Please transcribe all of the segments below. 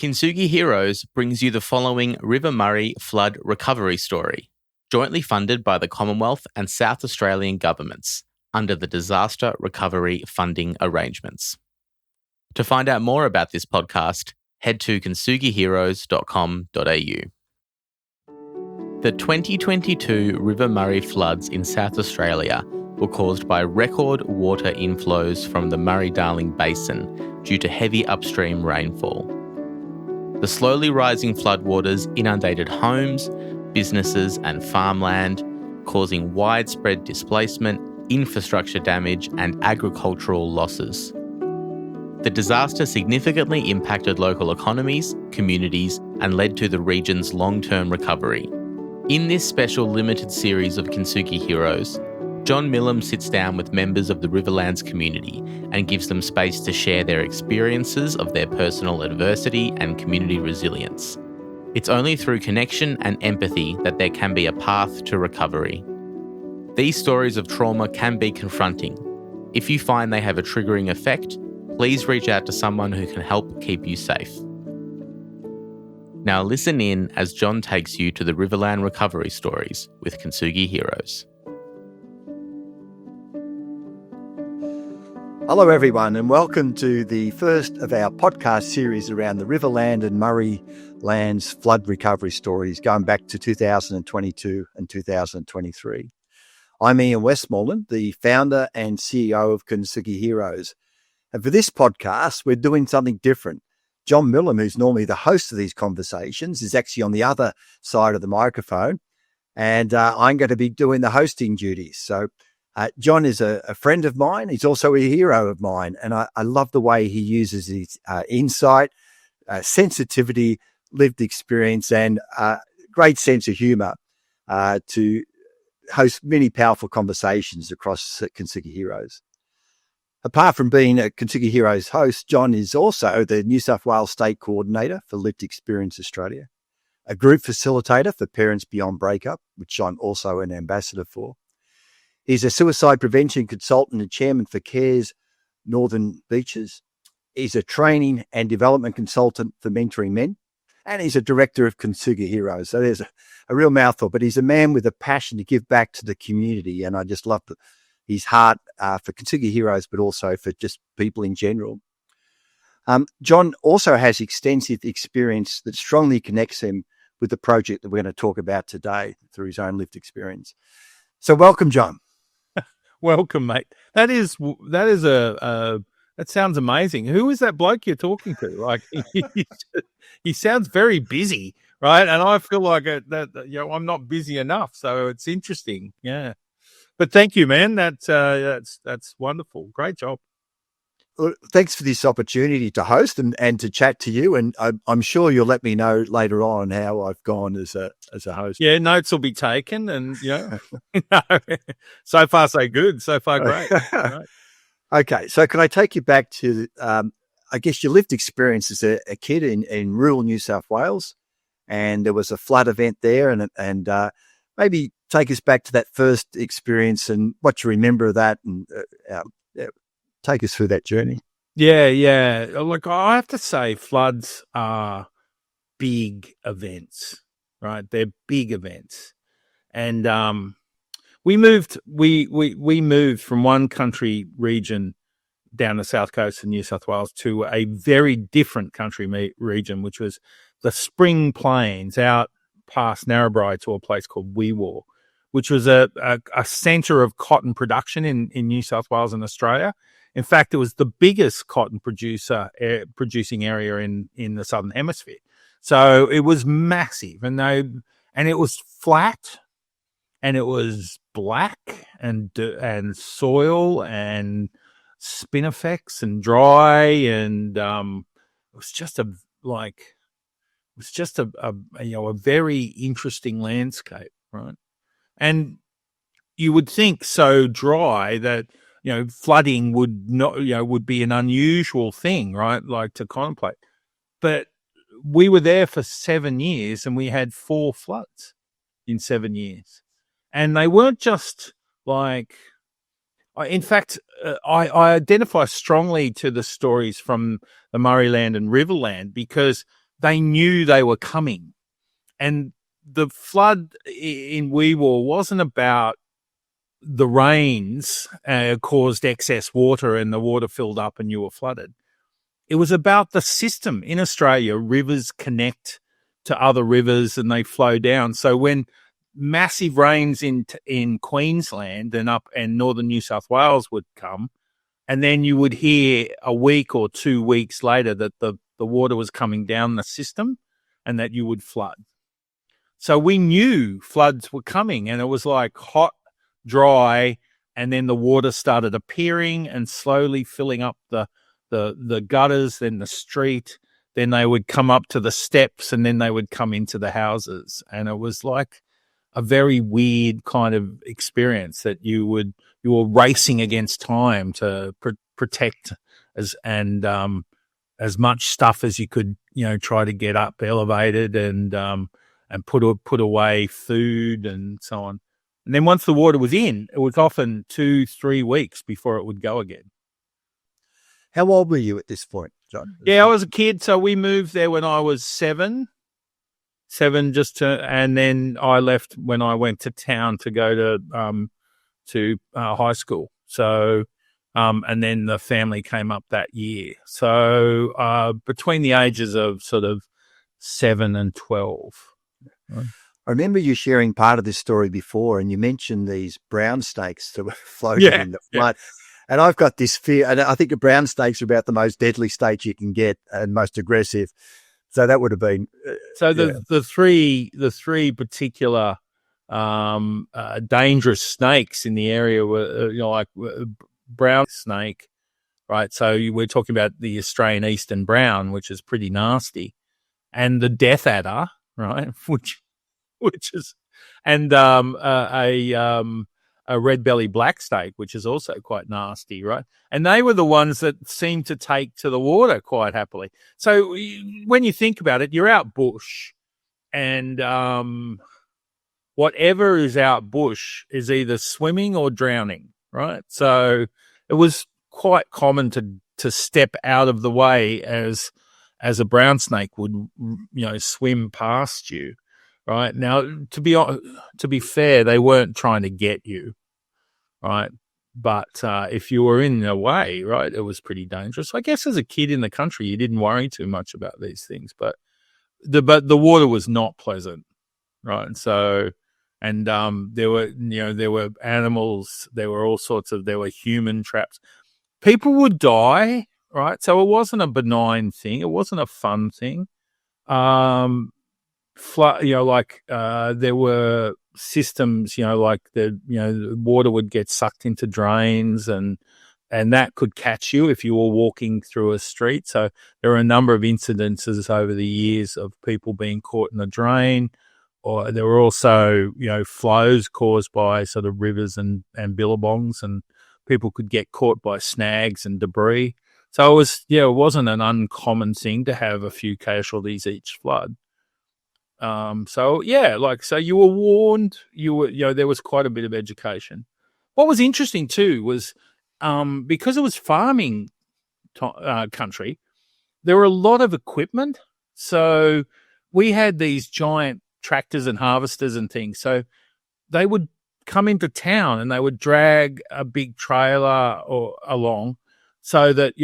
Kintsugi Heroes brings you the following River Murray flood recovery story, jointly funded by the Commonwealth and South Australian governments under the Disaster Recovery Funding Arrangements. To find out more about this podcast, head to kintsugiheroes.com.au. The 2022 River Murray floods in South Australia were caused by record water inflows from the Murray-Darling Basin due to heavy upstream rainfall. The slowly rising floodwaters inundated homes, businesses and farmland, causing widespread displacement, infrastructure damage and agricultural losses. The disaster significantly impacted local economies, communities and led to the region's long-term recovery. In this special limited series of Kintsugi Heroes, John Milham sits down with members of the Riverlands community and gives them space to share their experiences of their personal adversity and community resilience. It's only through connection and empathy that there can be a path to recovery. These stories of trauma can be confronting. If you find they have a triggering effect, please reach out to someone who can help keep you safe. Now listen in as John takes you to the Riverland recovery stories with Kintsugi Heroes. Hello everyone and welcome to the first of our podcast series around the Riverland and Murray Lands flood recovery stories going back to 2022 and 2023. I'm Ian Westmoreland, the founder and CEO of Kintsugi Heroes. And for this podcast, we're doing something different. John Milham, who's normally the host of these conversations, is actually on the other side of the microphone. And I'm going to be doing the hosting duties. So John is a friend of mine. He's also a hero of mine. And I love the way he uses his insight, sensitivity, lived experience, and great sense of humor to host many powerful conversations across Kintsugi Heroes. Apart from being a Kintsugi Heroes host, John is also the New South Wales State Coordinator for Lived Experience Australia, a group facilitator for Parents Beyond Breakup, which I'm also an ambassador for. He's a suicide prevention consultant and chairman for CARE's Northern Beaches. He's a training and development consultant for Mentoring Men, and he's a director of Kintsugi Heroes. So there's a real mouthful, but he's a man with a passion to give back to the community, and I just love his heart for Kintsugi Heroes, but also for just people in general. John also has extensive experience that strongly connects him with the project that we're going to talk about today through his own lived experience. So welcome, John. Welcome, mate. That sounds amazing. Who is that bloke you're talking to? Like, he sounds very busy, right? And I feel like I'm not busy enough, so it's interesting. Yeah. But thank you, man. That's wonderful. Great job. Well, thanks for this opportunity to host and to chat to you. And I'm sure you'll let me know later on how I've gone as a host. Yeah, notes will be taken, and so far so good. So far great. Right. Okay, so can I take you back to I guess your lived experience as a kid in rural New South Wales, and there was a flood event there, and maybe take us back to that first experience and what you remember of that, and take us through that journey. Yeah. Look, I have to say floods are big events, right? They're big events. And we moved from one country region down the south coast of New South Wales to a very different country region, which was the Spring Plains out past Narrabri to a place called Wee Waa, which was a centre of cotton production in New South Wales and Australia. In fact, it was the biggest cotton producing area in the Southern Hemisphere. So it was massive, and it was flat, and it was black and soil and spinifex and dry, and it was just a very interesting landscape, right? And you would think so dry that, flooding would be an unusual thing, right? Like to contemplate. But we were there for 7 years and we had 4 floods in 7 years. And they weren't just like, in fact, I identify strongly to the stories from the Murrayland and Riverland because they knew they were coming. And the flood in Wee Waa wasn't about the rains caused excess water and the water filled up and you were flooded. It was about the system. In Australia, rivers connect to other rivers and they flow down. So when massive rains in Queensland and northern New South Wales would come, and then you would hear a week or 2 weeks later that the water was coming down the system and that you would flood. So we knew floods were coming, and it was like hot, dry, and then the water started appearing and slowly filling up the gutters, then the street, then they would come up to the steps, and then they would come into the houses. And it was like a very weird kind of experience that you were racing against time to protect as much stuff as you could, try to get up elevated and put away food and so on. And then once the water was in, it was often 2-3 weeks before it would go again. How old were you at this point, John? Yeah, I was a kid. So we moved there when I was seven, and then I left when I went to town to go to high school. So, and then the family came up that year. So, between the ages of sort of 7 and 12. I remember you sharing part of this story before, and you mentioned these brown snakes that were floating in the flood. Yeah. And I've got this fear, and I think the brown snakes are about the most deadly snakes you can get and most aggressive. So that would have been. The three particular dangerous snakes in the area were like brown snake, right? So we're talking about the Australian eastern brown, which is pretty nasty, and the death adder, right, which is, and a red belly black snake, which is also quite nasty, right? And they were the ones that seemed to take to the water quite happily. So when you think about it, you're out bush, and whatever is out bush is either swimming or drowning, right? So it was quite common to step out of the way as a brown snake would, swim past you, right? Now, to be fair, they weren't trying to get you, right? But if you were in the way, right, it was pretty dangerous. I guess as a kid in the country, you didn't worry too much about these things, but the water was not pleasant, right? So, and there were animals, there were human traps. People would die, right? So it wasn't a benign thing. It wasn't a fun thing. There were systems, like the water would get sucked into drains, and that could catch you if you were walking through a street. So there are a number of incidences over the years of people being caught in a drain, or there were also, flows caused by sort of rivers and billabongs, and people could get caught by snags and debris. So it wasn't an uncommon thing to have a few casualties each flood. So you were warned, there was quite a bit of education. What was interesting too was, because it was farming country, there were a lot of equipment. So we had these giant tractors and harvesters and things. So they would come into town and they would drag a big trailer along, so that,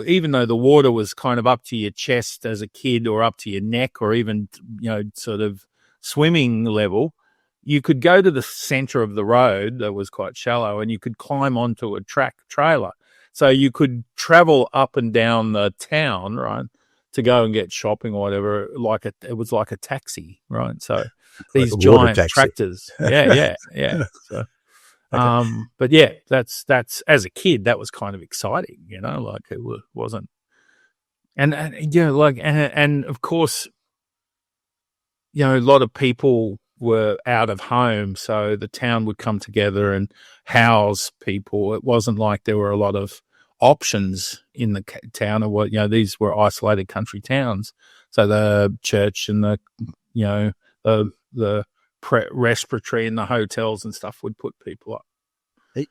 even though the water was kind of up to your chest as a kid, or up to your neck, or even, sort of swimming level, you could go to the center of the road that was quite shallow, and you could climb onto a trailer. So you could travel up and down the town, right, to go and get shopping or whatever. It was like a taxi, right? So these giant tractors. Yeah. So, but yeah, that's as a kid, that was kind of exciting, like it wasn't. And of course, a lot of people were out of home, so the town would come together and house people. It wasn't like there were a lot of options in the town, or these were isolated country towns. So the church and the respiratory and the hotels and stuff would put people up.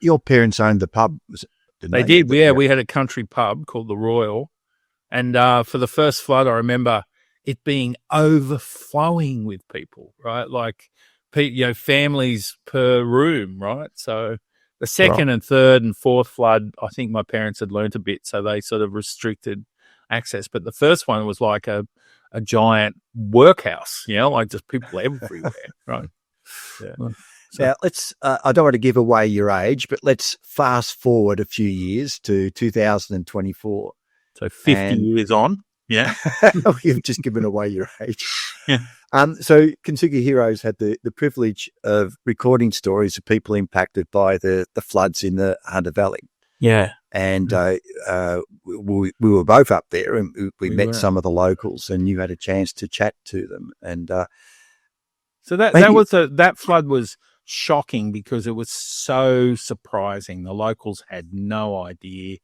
Your parents owned the pub, didn't they? They did. Yeah, we had a country pub called the Royal, and for the first flood, I remember it being overflowing with people, right? Like, families per room, right? So the second and third and fourth flood, I think my parents had learnt a bit, so they sort of restricted access. But the first one was like a giant workhouse, like just people everywhere, right? Yeah. So, now, let's, I don't want to give away your age, but let's fast forward a few years to 2024. So 50 years on. Yeah. You've just given away your age. Yeah. So Kintsugi Heroes had the privilege of recording stories of people impacted by the floods in the Hunter Valley. Yeah. And we were both up there, and we met some of the locals, and you had a chance to chat to them. And so that flood was shocking because it was so surprising. The locals had no idea.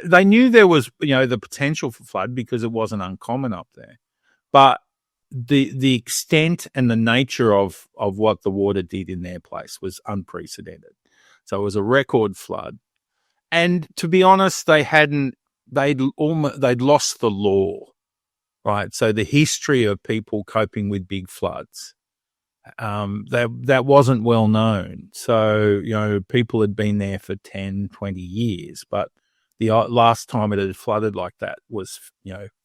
They knew there was, the potential for flood because it wasn't uncommon up there, but the extent and the nature of what the water did in their place was unprecedented. So it was a record flood, and to be honest, they'd lost the law, right? So the history of people coping with big floods, that wasn't well known. So, people had been there for 10, 20 years, but the last time it had flooded like that was,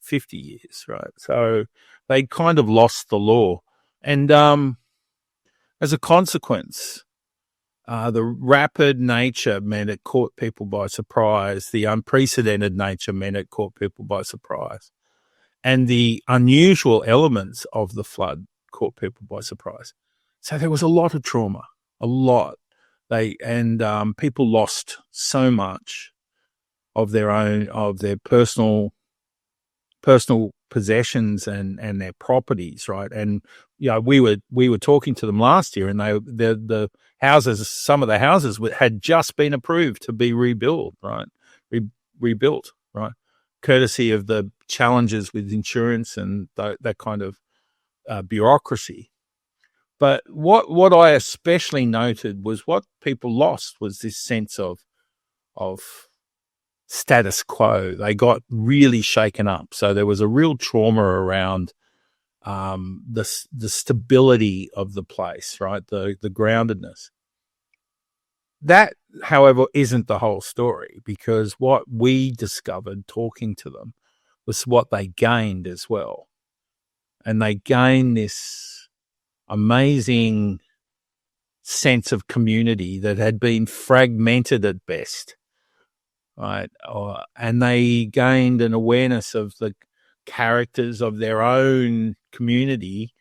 50 years, right? So they kind of lost the law. And as a consequence, the rapid nature meant it caught people by surprise. The unprecedented nature meant it caught people by surprise. And the unusual elements of the flood caught people by surprise. So there was a lot of trauma, a lot. People lost so much of their personal possessions and their properties, right? And we were talking to them last year, and the houses, some of the houses had just been approved to be rebuilt, right? Rebuilt, right? Courtesy of the challenges with insurance and that kind of bureaucracy. But what I especially noted was what people lost was this sense of status quo. They got really shaken up. So there was a real trauma around the stability of the place, right? The groundedness. That, however, isn't the whole story, because what we discovered talking to them was what they gained as well. And they gained this amazing sense of community that had been fragmented at best, right? And they gained an awareness of the characters of their own community,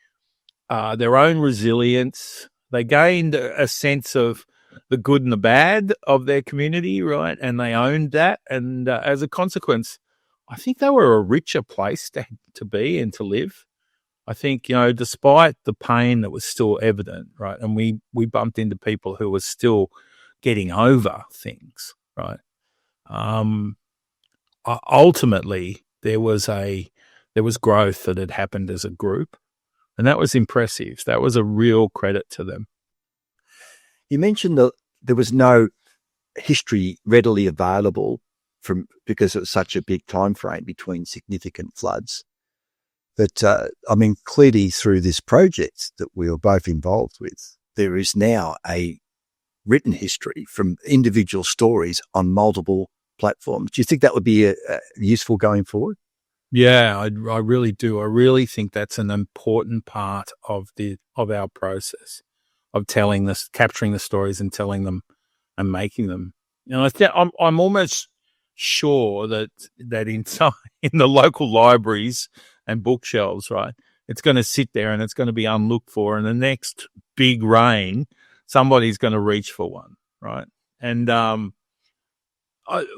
their own resilience. They gained a sense of the good and the bad of their community, right? And they owned that. And as a consequence, I think they were a richer place to be and to live. I think, despite the pain that was still evident, right? And we bumped into people who were still getting over things, right? Ultimately, there was growth that had happened as a group, and that was impressive. That was a real credit to them. You mentioned that there was no history readily available because it was such a big time frame between significant floods. But clearly through this project that we were both involved with, there is now a written history from individual stories on multiple platforms. Do you think that would be useful going forward? Yeah, I really do. I really think that's an important part of our process of capturing the stories and telling them and making them. I'm almost sure that in the local libraries and bookshelves, right, it's going to sit there and it's going to be unlooked for. And the next big rain, somebody's going to reach for one, right? And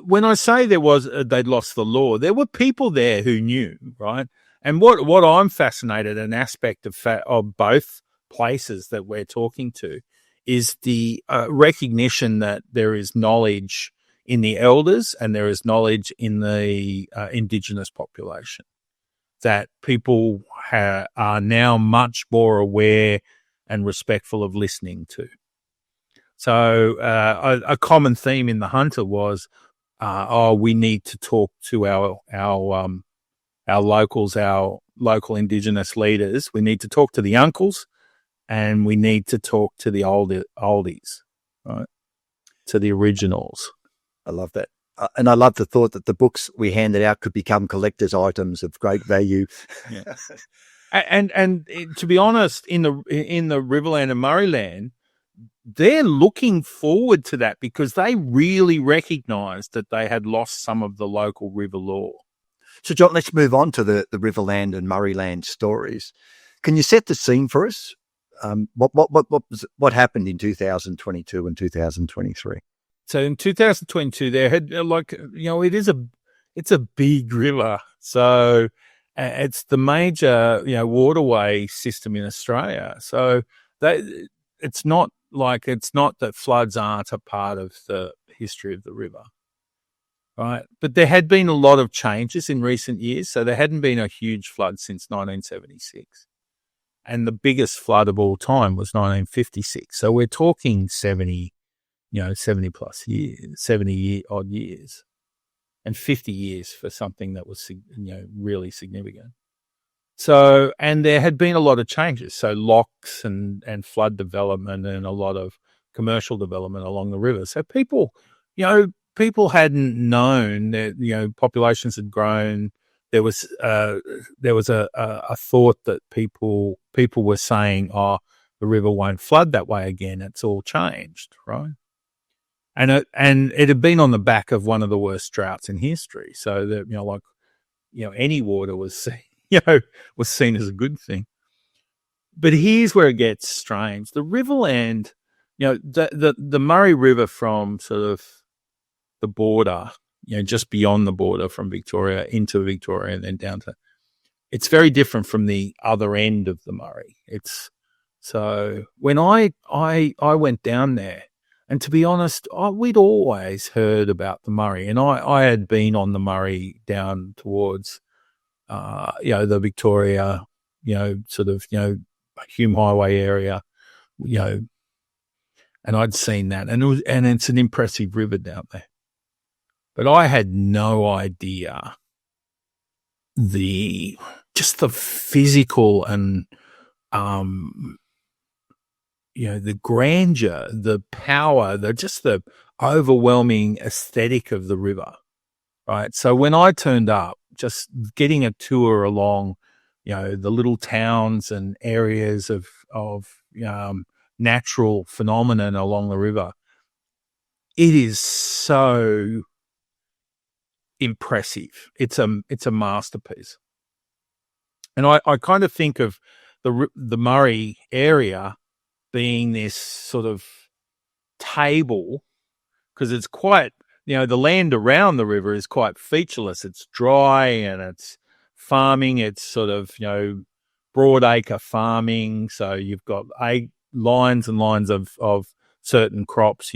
when I say they'd lost the law, there were people there who knew, right? And what I'm fascinated, an aspect of both places that we're talking to, is the recognition that there is knowledge in the elders and there is knowledge in the Indigenous population, that people are now much more aware and respectful of listening to. So a common theme in the Hunter was, we need to talk to our our locals, our local Indigenous leaders. We need to talk to the uncles, and we need to talk to the oldies, right? To the originals. I love that. And I love the thought that the books we handed out could become collector's items of great value. Yeah. And to be honest, in the Riverland and Murrayland, they're looking forward to that because they really recognised that they had lost some of the local river lore. So, John, let's move on to the Riverland and Murrayland stories. Can you set the scene for us? What happened in 2022 and 2023? So in 2022, there had it's a big river. So it's the major waterway system in Australia. So it's not that floods aren't a part of the history of the river, right? But there had been a lot of changes in recent years. So there hadn't been a huge flood since 1976. And the biggest flood of all time was 1956. So we're talking 70 plus years, 70-odd years, and 50 years for something that was, really significant. So, and there had been a lot of changes. So locks and flood development and a lot of commercial development along the river. So people hadn't known that, populations had grown. There was a thought that people were saying, oh, the river won't flood that way again. It's all changed, right? And it had been on the back of one of the worst droughts in history. So that, any water was seen as a good thing. But here's where it gets strange. The Riverland, the Murray River from sort of the border, just beyond the border from Victoria into Victoria and then down to, it's very different from the other end of the Murray. So when I went down there, and to be honest, we'd always heard about the Murray, and I had been on the Murray down towards, the Victoria, Hume Highway area, and I'd seen that, and it's an impressive river down there. But I had no idea the physical and, the grandeur, the power, the overwhelming aesthetic of the river, right? So when I turned up, just getting a tour along, the little towns and areas of natural phenomenon along the river, it is so impressive. It's a masterpiece. And I kind of think of the Murray area being this sort of table, because it's quite, the land around the river is quite featureless. It's dry and it's farming. It's sort of, broad acre farming. So you've got lines and lines of certain crops,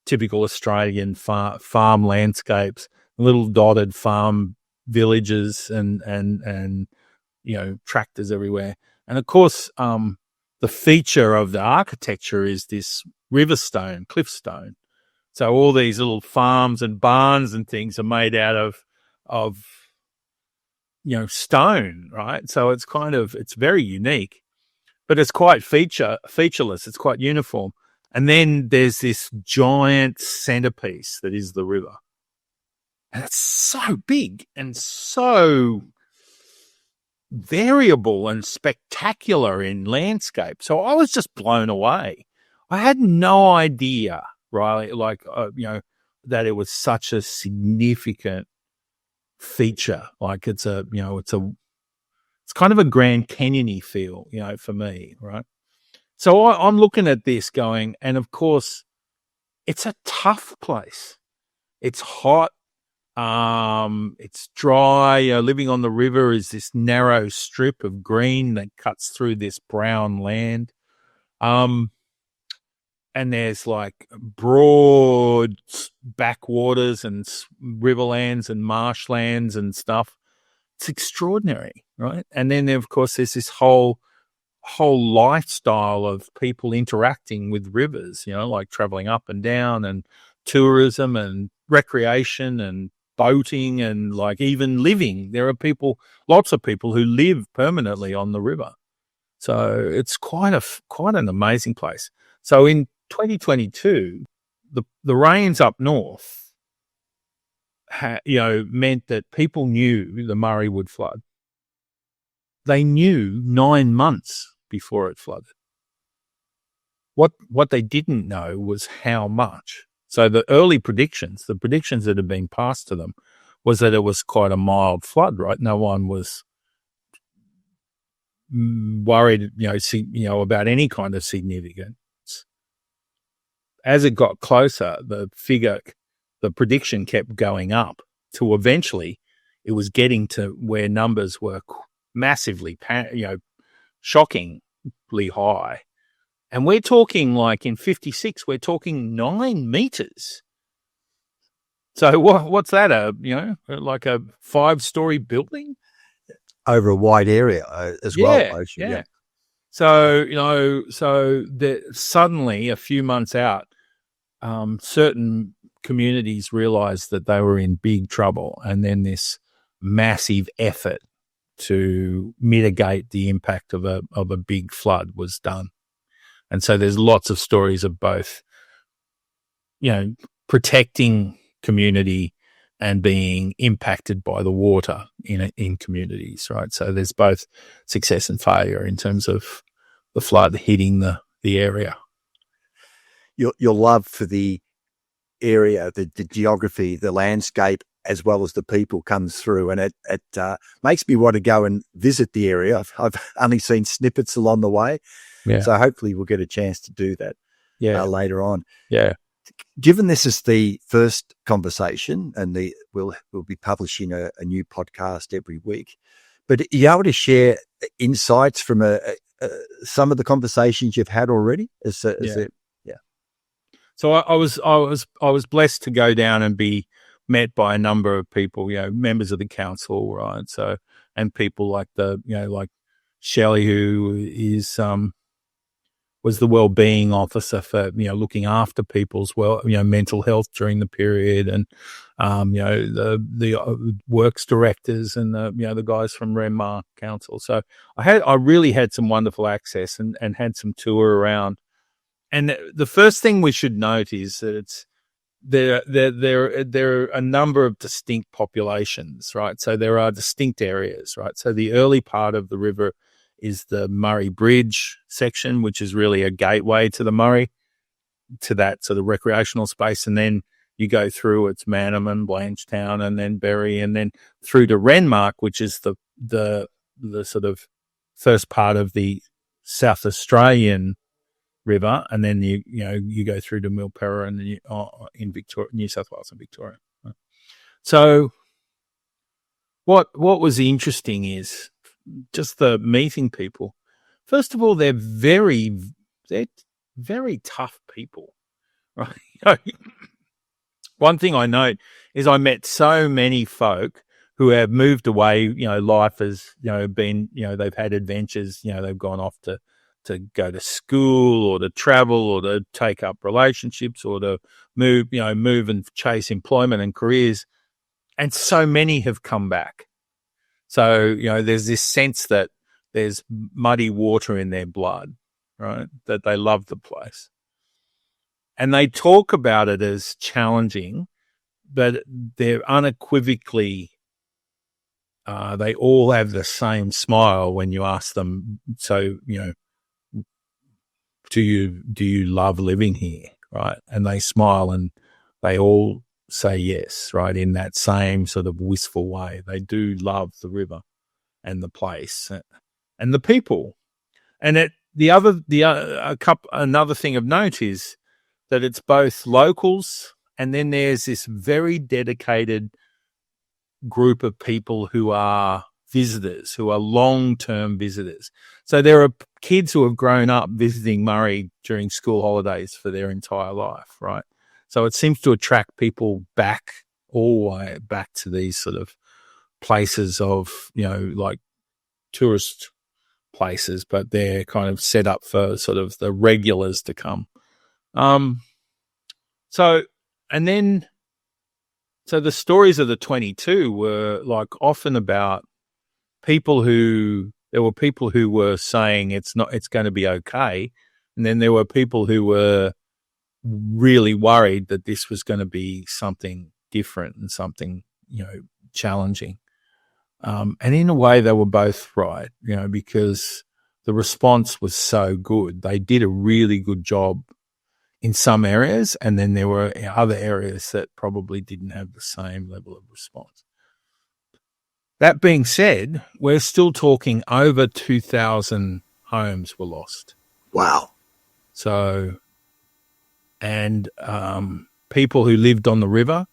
typical Australian farm landscapes, little dotted farm villages and tractors everywhere. And of course, the feature of the architecture is this cliffstone. So all these little farms and barns and things are made out of stone, right? So it's very unique, but it's quite featureless. It's quite uniform. And then there's this giant centerpiece that is the river. And it's so big and so variable and spectacular in landscape. So I was just blown away. I had no idea, right? That it was such a significant feature. Like it's kind of a Grand Canyon-y feel, for me, right? So I'm looking at this going, and of course, it's a tough place. It's hot. It's dry. Living on the river is this narrow strip of green that cuts through this brown land. And there's like broad backwaters and riverlands and marshlands and stuff. It's extraordinary, right? And then, of course, there's this whole lifestyle of people interacting with rivers, like traveling up and down and tourism and recreation and boating and like even living. There are lots of people who live permanently on the river. So it's quite an amazing place. So in 2022, the rains up north, meant that people knew the Murray would flood. They knew 9 months before it flooded. What they didn't know was how much. So the early predictions that had been passed to them, was that it was quite a mild flood, right? No one was worried, about any kind of significance. As it got closer, the prediction kept going up to eventually it was getting to where numbers were massively, shockingly high. And we're talking like in 56, we're talking 9 meters. So what's that? Like a 5-story building over a wide area as well. Yeah. So suddenly a few months out, certain communities realized that they were in big trouble, and then this massive effort to mitigate the impact of a big flood was done. And so there's lots of stories of both, protecting community and being impacted by the water in communities, right? So there's both success and failure in terms of the flood hitting the area. Your love for the area, the geography, the landscape, as well as the people comes through, and it makes me want to go and visit the area. I've only seen snippets along the way. Yeah. So hopefully we'll get a chance to do that later on. Yeah. Given this is the first conversation, and we'll be publishing a new podcast every week, but are you able to share insights from some of the conversations you've had already? So I was blessed to go down and be met by a number of people, members of the council, right? So, and people like like Shelley, who is was the well-being officer for looking after people's mental health during the period, and the works directors and the guys from Renmark Council. So I really had some wonderful access and had some tour around. And the first thing we should note is that there are a number of distinct populations, right? So there are distinct areas, right? So the early part of the river is the Murray Bridge section, which is really a gateway to the Murray, to that sort of recreational space. And then you go through, it's Mannerman, Blanchetown, and then Berry, and then through to Renmark, which is the sort of first part of the South Australian river, and then you go through to Milperra and then in Victoria, New South Wales and Victoria. So what was interesting is just the meeting people. First of all, they're very tough people, right? One thing I note is I met so many folk who have moved away. Life has been they've had adventures. They've gone off to go to school or to travel or to take up relationships or to move and chase employment and careers. And so many have come back. So, there's this sense that there's muddy water in their blood, right? That they love the place. And they talk about it as challenging, but they're unequivocally, they all have the same smile when you ask them, so, do you love living here, right? And they smile and they all say yes, right, in that same sort of wistful way. They do love the river and the place and the people. And another thing of note is that it's both locals, and then there's this very dedicated group of people who are visitors, who are long-term visitors. So there are kids who have grown up visiting Murray during school holidays for their entire life, right? So it seems to attract people back, all the way back to these sort of places of, like tourist places, but they're kind of set up for sort of the regulars to come. So, and then So the stories of the 22 were like often about there were people who were saying it's going to be okay. And then there were people who were really worried that this was going to be something different and something, challenging. And in a way they were both right, because the response was so good. They did a really good job in some areas, and then there were other areas that probably didn't have the same level of response. That being said, we're still talking over 2,000 homes were lost. Wow. So, and people who lived on the river,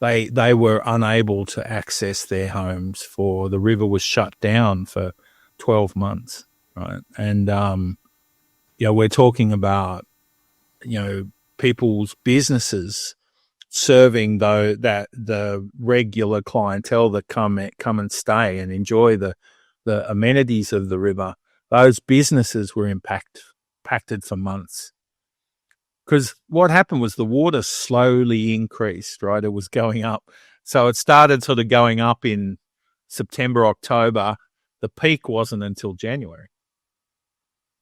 they were unable to access their homes the river was shut down for 12 months, right? And, we're talking about, people's businesses serving the regular clientele that come and stay and enjoy the amenities of the river. Those businesses were impacted for months. Because what happened was the water slowly increased, right? It was going up. So it started sort of going up in September, October. The peak wasn't until January.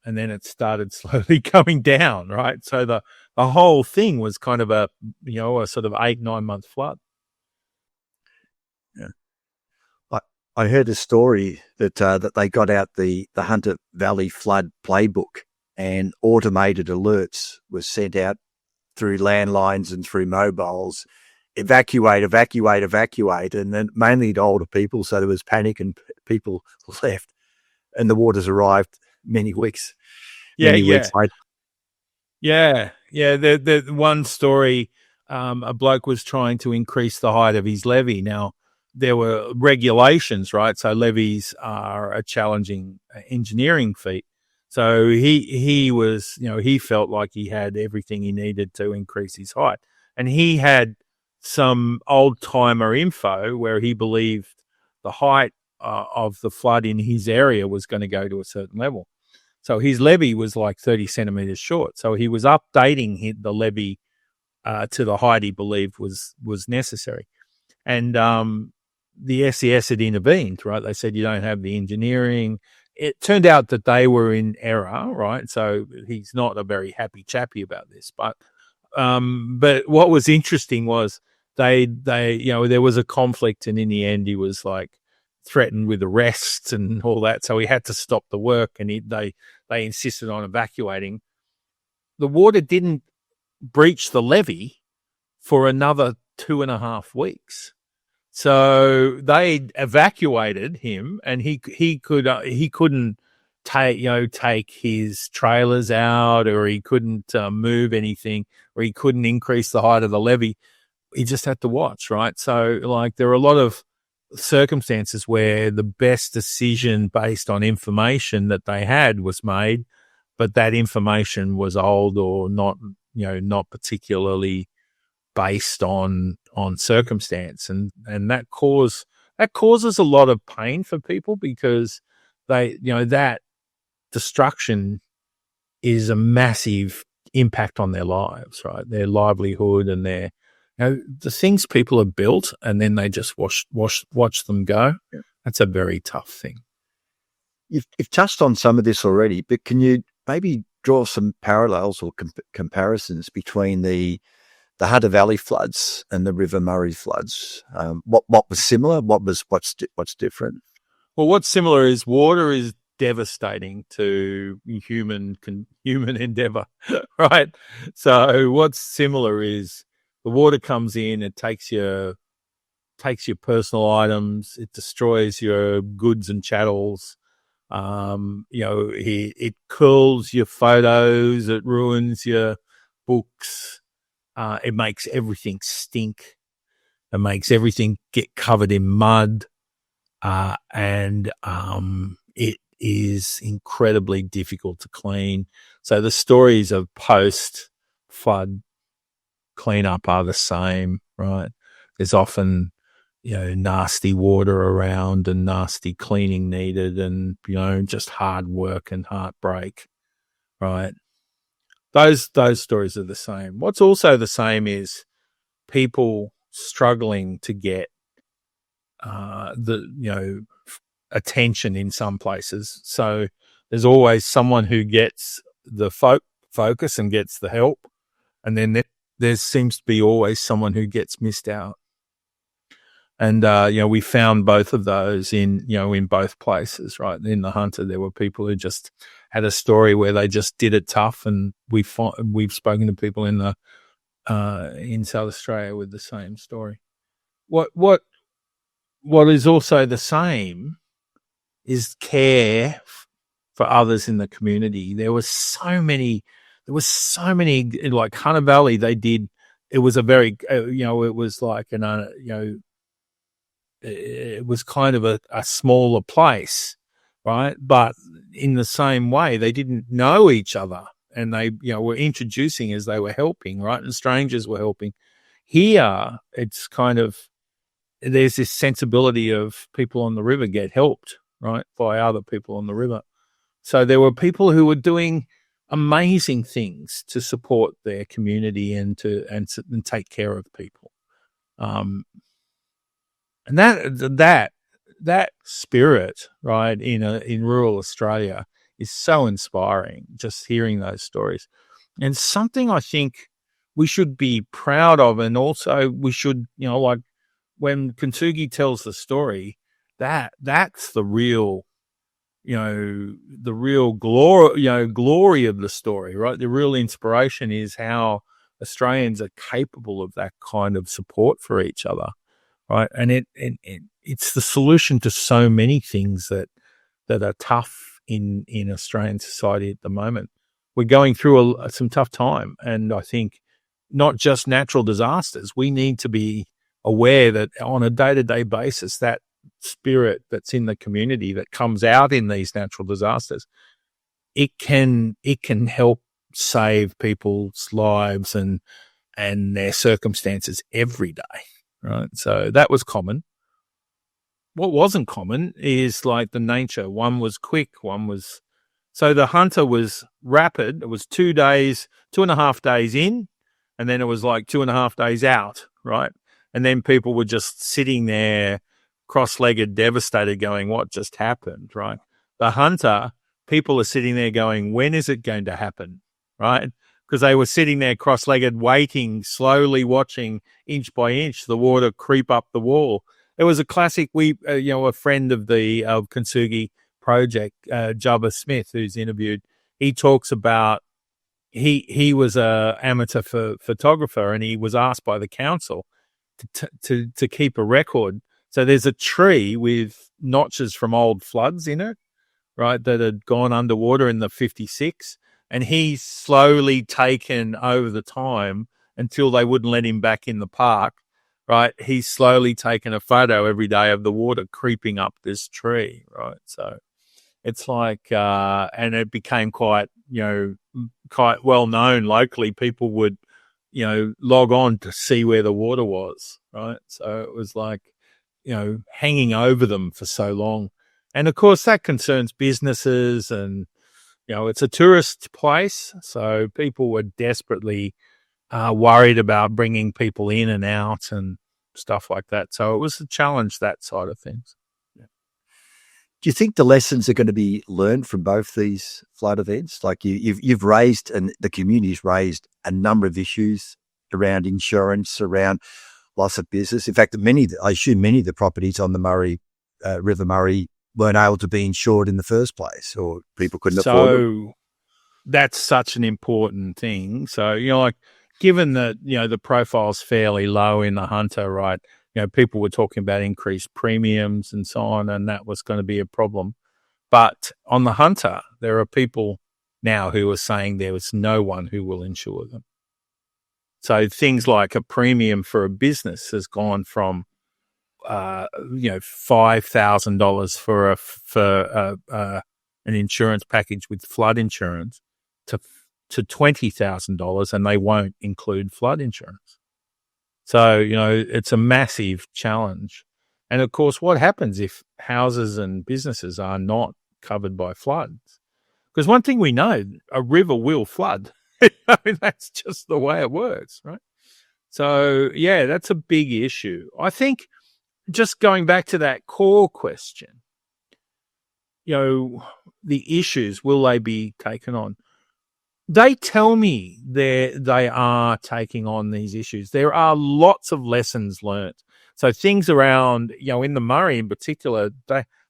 And then it started slowly going down, right? So the whole thing was kind of a sort of 8-9 month flood. Yeah. I heard a story that they got out the Hunter Valley flood playbook, and automated alerts were sent out through landlines and through mobiles. Evacuate, and then mainly to older people. So there was panic and people left, and the waters arrived many weeks later. Yeah. The one story, a bloke was trying to increase the height of his levee. Now, there were regulations, right? So levees are a challenging engineering feat. So he was, he felt like he had everything he needed to increase his height. And he had some old timer info where he believed the height of the flood in his area was going to go to a certain level. So his levee was like 30 centimeters short. So he was updating the levee to the height he believed was necessary. And the SES had intervened, right? They said, you don't have the engineering. It turned out that they were in error, right? So he's not a very happy chappy about this. But what was interesting was they there was a conflict, and in the end he was like threatened with arrests and all that. So he had to stop the work, and they insisted on evacuating. The water didn't breach the levee for another 2.5 weeks. So they evacuated him, and he couldn't take his trailers out, or he couldn't move anything, or he couldn't increase the height of the levee. He just had to watch, right? So like there are a lot of circumstances where the best decision based on information that they had was made, but that information was old or not particularly based on circumstance, and that causes a lot of pain for people, because that destruction is a massive impact on their lives, right? Their livelihood and their the things people have built, and then they just watch them go. Yeah. That's a very tough thing. You've touched on some of this already, but can you maybe draw some parallels or comparisons between the Hunter Valley floods and the River Murray floods? What was similar? What's different? Well, what's similar is water is devastating to human endeavor, right? So what's similar is the water comes in, it takes your personal items, it destroys your goods and chattels. It kills your photos, it ruins your books. It makes everything stink. It makes everything get covered in mud. And it is incredibly difficult to clean. So the stories of post-flood cleanup are the same, right? There's often, nasty water around and nasty cleaning needed, and, just hard work and heartbreak, right? Those stories are the same. What's also the same is people struggling to get attention in some places. So there's always someone who gets the focus and gets the help, and then there seems to be always someone who gets missed out. And we found both of those in both places, right? In the Hunter, there were people who just had a story where they just did it tough, and we've spoken to people in South Australia with the same story. What is also the same is care for others in the community. There was so many, like Hunter Valley. They did. It was a very, it was like it was kind of a smaller place, right? But in the same way, they didn't know each other, and they, were introducing as they were helping, right? And strangers were helping. Here, it's kind of, there's this sensibility of people on the river get helped, right, by other people on the river. So there were people who were doing amazing things to support their community and take care of people. And that spirit, right, in rural Australia is so inspiring, just hearing those stories. And something I think we should be proud of, and also we should, like when Kintsugi tells the story, that's the real, the real glory of the story, right? The real inspiration is how Australians are capable of that kind of support for each other. Right. And it's the solution to so many things that are tough in Australian society at the moment. We're going through some tough time. And I think not just natural disasters, we need to be aware that on a day-to-day basis, that spirit that's in the community that comes out in these natural disasters, it can help save people's lives and their circumstances every day. Right. So that was common. What wasn't common is like the nature. One was quick. So the Hunter was rapid. It was 2.5 days in, and then it was like 2.5 days out. Right. And then people were just sitting there cross-legged, devastated, going, what just happened? Right. The Hunter, people are sitting there going, when is it going to happen? Right. Because they were sitting there cross-legged, waiting, slowly watching inch by inch the water creep up the wall. It was a classic. A friend of the Kintsugi project, Jubba Smith, who's interviewed, he talks about he was a amateur photographer, and he was asked by the council to keep a record. So there's a tree with notches from old floods in it, right, that had gone underwater in the 56. And he's slowly taken over the time until they wouldn't let him back in the park, right? He's slowly taken a photo every day of the water creeping up this tree, right? So it's like, and it became quite well known locally. People would, log on to see where the water was, right? So it was like, hanging over them for so long. And of course that concerns businesses, and it's a tourist place, so people were desperately worried about bringing people in and out and stuff like that. So it was a challenge, that side of things. Yeah. Do you think the lessons are going to be learned from both these flood events? Like you've raised, and the community's raised, a number of issues around insurance, around loss of business. In fact, I assume many of the properties on the River Murray weren't able to be insured in the first place, or people couldn't afford it. So that's such an important thing. So, like, given that, the profile's fairly low in the Hunter, right, people were talking about increased premiums and so on, and that was going to be a problem. But on the Hunter, there are people now who are saying there was no one who will insure them. So things like a premium for a business has gone from $5,000 for an insurance package with flood insurance to $20,000, and they won't include flood insurance. So, it's a massive challenge. And of course, what happens if houses and businesses are not covered by floods? Because one thing we know, a river will flood. That's just the way it works, right? So, yeah, that's a big issue. I think just going back to that core question, the issues, will they be taken on? They tell me they are taking on these issues. There are lots of lessons learnt. So things around, in the Murray in particular,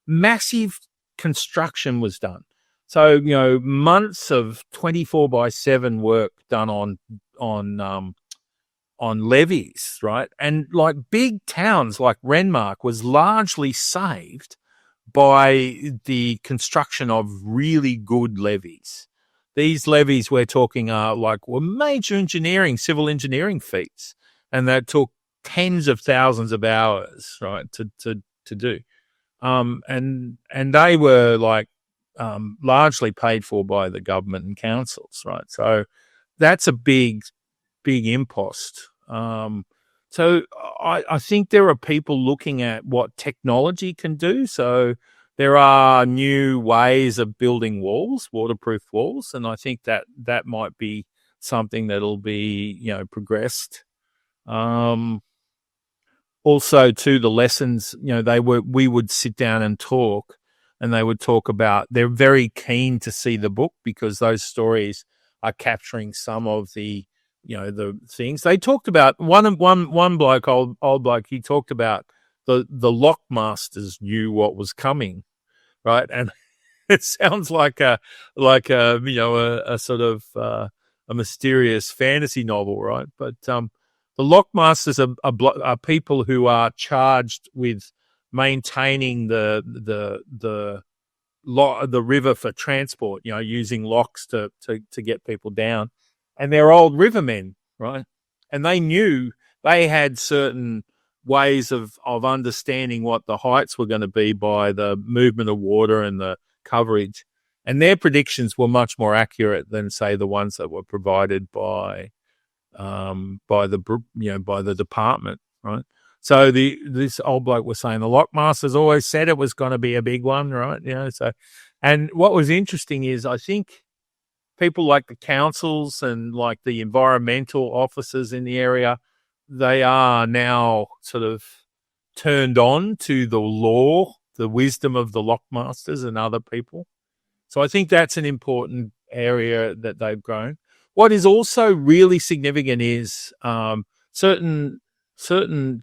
massive construction was done. So, months of 24/7 work done on levees, right? And like big towns like Renmark was largely saved by the construction of really good levees. These levees we're talking were major civil engineering feats, and that took tens of thousands of hours, right, to do. And they were largely paid for by the government and councils, right? So that's a big impost. So I think there are people looking at what technology can do. So there are new ways of building walls, waterproof walls, and I think that might be something that'll be, progressed. Also, too, the lessons, we would sit down and talk, and they would talk about. They're very keen to see the book because those stories are capturing some of the the things they talked about. One bloke, old bloke, he talked about the lockmasters knew what was coming, right? And it sounds like a sort of a mysterious fantasy novel, right? But the lockmasters are people who are charged with maintaining the river for transport, using locks to get people down. And they're old rivermen, right? And they knew they had certain ways of understanding what the heights were going to be by the movement of water and the coverage. And their predictions were much more accurate than, say, the ones that were provided by the department, right? So this old bloke was saying the lockmasters always said it was going to be a big one, right? So, and what was interesting is I think people like the councils and like the environmental officers in the area, they are now sort of turned on to the law, the wisdom of the lockmasters and other people. So I think that's an important area that they've grown. What is also really significant is certain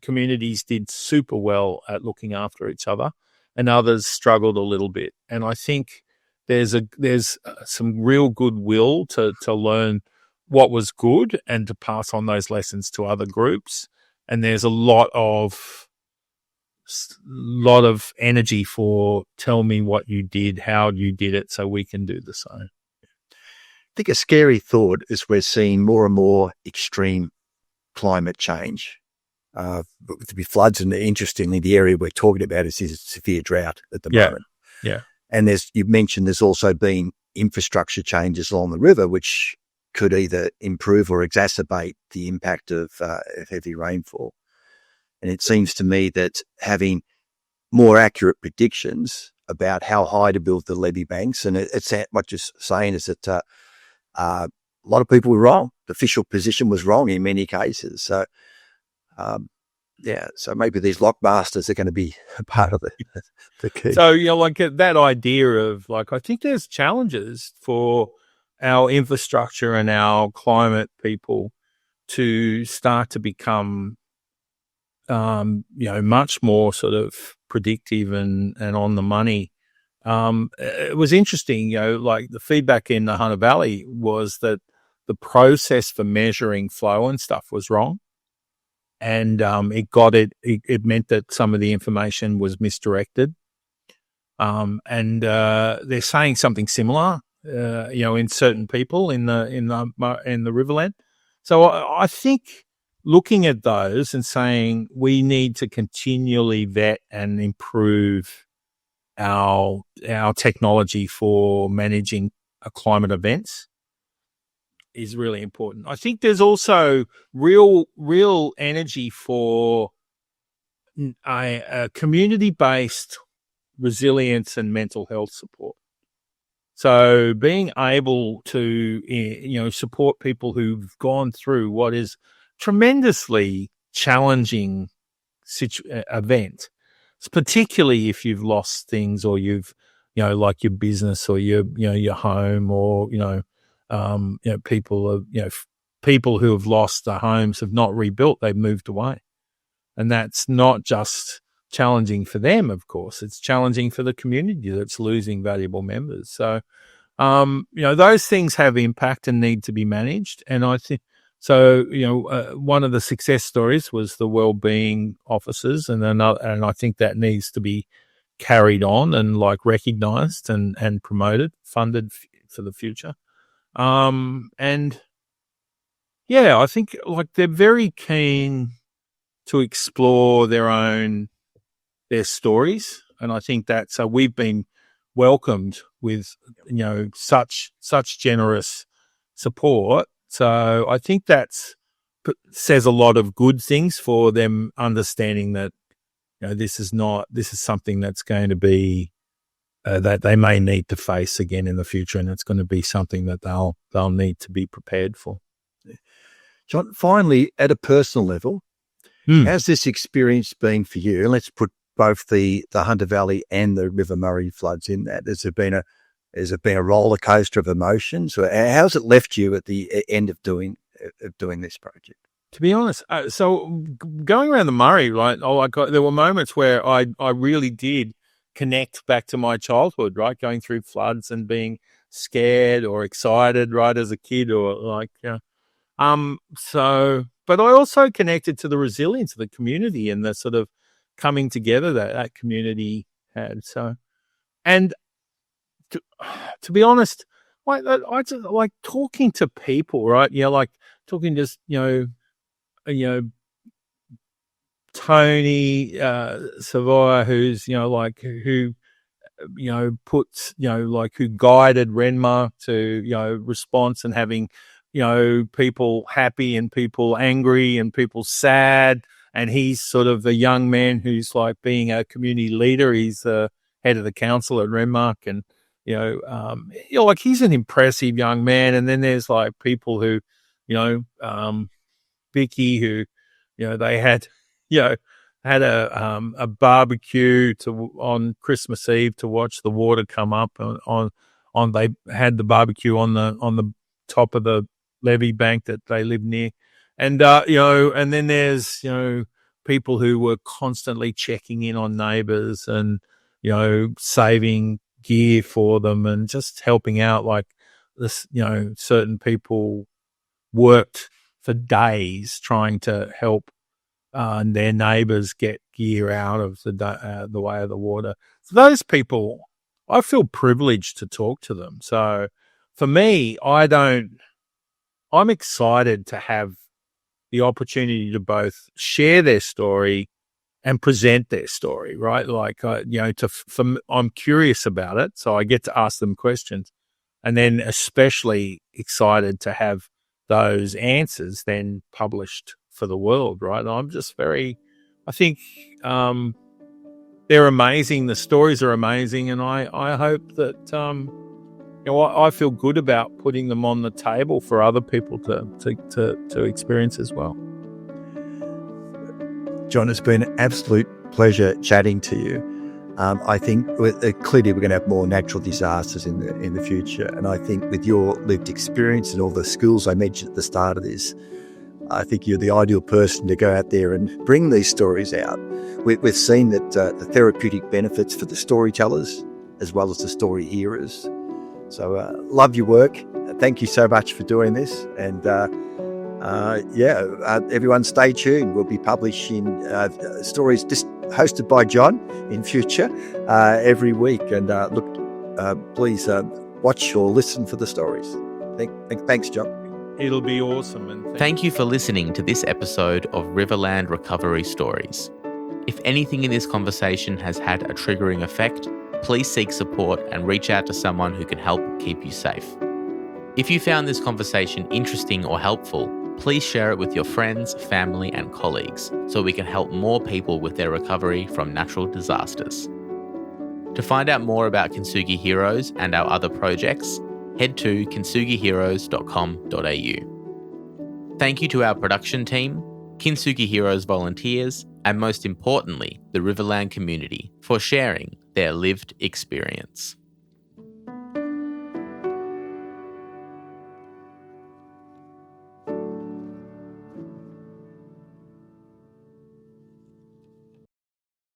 communities did super well at looking after each other, and others struggled a little bit. And I think there's some real goodwill to learn what was good and to pass on those lessons to other groups. And there's a lot of energy for tell me what you did, how you did it, so we can do the same. I think a scary thought is we're seeing more and more extreme climate change with floods, and interestingly, the area we're talking about is severe drought at the moment. Yeah. And you mentioned there's also been infrastructure changes along the river, which could either improve or exacerbate the impact of heavy rainfall. And it seems to me that having more accurate predictions about how high to build the levee banks, and it's what you're saying is that a lot of people were wrong. The official position was wrong in many cases. So, so maybe these lockmasters are going to be a part of the key. So, like that idea of I think there's challenges for our infrastructure and our climate people to start to become, much more sort of predictive and on the money. It was interesting, the feedback in the Hunter Valley was that the process for measuring flow and stuff was wrong. And it meant that some of the information was misdirected. And they're saying something similar, in certain people in the Riverland. So I think looking at those and saying we need to continually vet and improve our technology for managing climate events is really important. I think there's also real energy for a community-based resilience and mental health support. So being able to, support people who've gone through what is tremendously challenging event, particularly if you've lost things or you've, like your business or your home or, people who have lost their homes have not rebuilt, they've moved away. And that's not just challenging for them, of course, it's challenging for the community that's losing valuable members. So, those things have impact and need to be managed. And I think, so, one of the success stories was the wellbeing officers, and I think that needs to be carried on and recognized and promoted, funded for the future. And yeah, I think they're very keen to explore their stories. And I think that, so we've been welcomed with, such generous support. So I think says a lot of good things for them, understanding that, this is something that's going to be, that they may need to face again in the future. And it's going to be something that they'll need to be prepared for. John, finally, at a personal level, how's this experience been for you? And let's put both the Hunter Valley and the River Murray floods in that. Has it been a roller coaster of emotions? Or how's it left you at the end of doing this project? To be honest, so going around the Murray, right? There were moments where I really did connect back to my childhood, right? Going through floods and being scared or excited, right, as a kid, or but I also connected to the resilience of the community and the sort of coming together that community had. So, and to be honest, I just like talking to people, right? Talking just, Tony Savoy, who's, who puts, who guided Renmark to, response and having, people happy and people angry and people sad. And he's sort of the young man who's being a community leader. He's the head of the council at Renmark, and, he's an impressive young man. And then there's people who, Vicky, who, they had a barbecue on Christmas Eve to watch the water come up on they had the barbecue on the top of the levee bank that they live near. And, and then there's, people who were constantly checking in on neighbors and, saving gear for them and just helping out. This, certain people worked for days trying to help their neighbors get gear out of the way of the water. So those people, I feel privileged to talk to them. So for me, I'm excited to have the opportunity to both share their story and present their story, right? I'm curious about it, so I get to ask them questions, and then especially excited to have those answers then published for the world, right? I'm just I think they're amazing. The stories are amazing, and I hope that I feel good about putting them on the table for other people to experience as well. John, it's been an absolute pleasure chatting to you. I think clearly we're going to have more natural disasters in the future, and I think with your lived experience and all the skills I mentioned at the start of this, I think you're the ideal person to go out there and bring these stories out. We've seen that the therapeutic benefits for the storytellers as well as the story hearers. So love your work. Thank you so much for doing this. And everyone stay tuned. We'll be publishing stories just hosted by John in future every week. And please watch or listen for the stories. Thanks, John. It'll be awesome. And thank you for listening to this episode of Riverland Recovery Stories. If anything in this conversation has had a triggering effect, please seek support and reach out to someone who can help keep you safe. If you found this conversation interesting or helpful, please share it with your friends, family, and colleagues so we can help more people with their recovery from natural disasters. To find out more about Kintsugi Heroes and our other projects, head to kintsugiheroes.com.au. Thank you to our production team, Kintsugi Heroes volunteers, and most importantly, the Riverland community for sharing their lived experience.